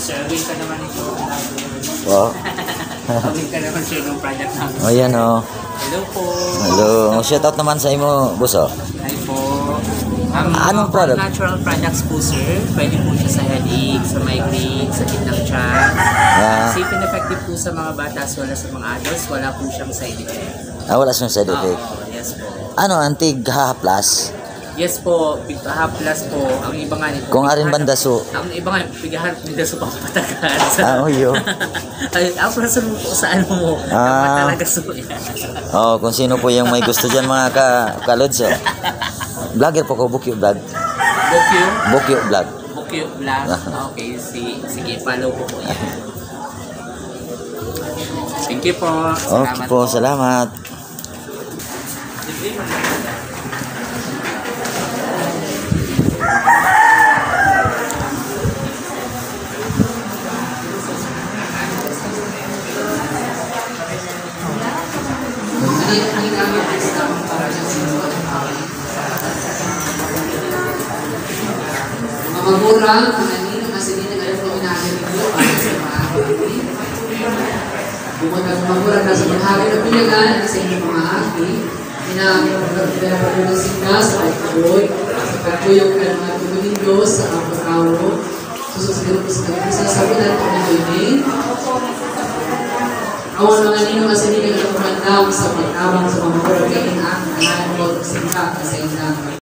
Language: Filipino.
Serving ka naman ito. Wow. Serving ka naman siya ng product namin. O yan o. Hello po. Hello. Shoutout naman sa imo, buso. Hi po. Anong product? Natural products po, sir. Pwede po siya sa headache, sa migraine, sa ng tiyan. Safe and effective po sa mga bata as well as sa mga adults. Wala po siyang side effect. Wala siyang side effect. Yes po. Ano, anti-plus? Yes po, Pigha Plus po. Ang iba nga nito. Kung arin bandaso. Ang iba nga, Pigha Bandaso pa patagal. Uyo. Ay, plus mo po sa ano mo. Talaga so yan. Kung sino po yung may gusto dyan mga kalods. Vlogger po ko, Bukyo Vlog. Bukyo? Bukyo Vlog. Bukyo Vlog. Okay, sige, follow po po yan. Thank you po. Salamat Okay po, salamat. Mga magurang, mga nino, kasi hindi na kayo inaagad nyo para sa mga aki. Bumunta ng magurang na sa maghari na pinagan sa inyong mga aki. Pinapagulong singka sa pagkaboy, sa pagkuyog ka ng mga tumulindo sa pagkawo. Susunod po sa kagpisa sa bulan po nito yun. Awan mga nino, kasi hindi na kayo kumandam sa pagkabang sa mga magurang kain ang anak mo singka sa inang.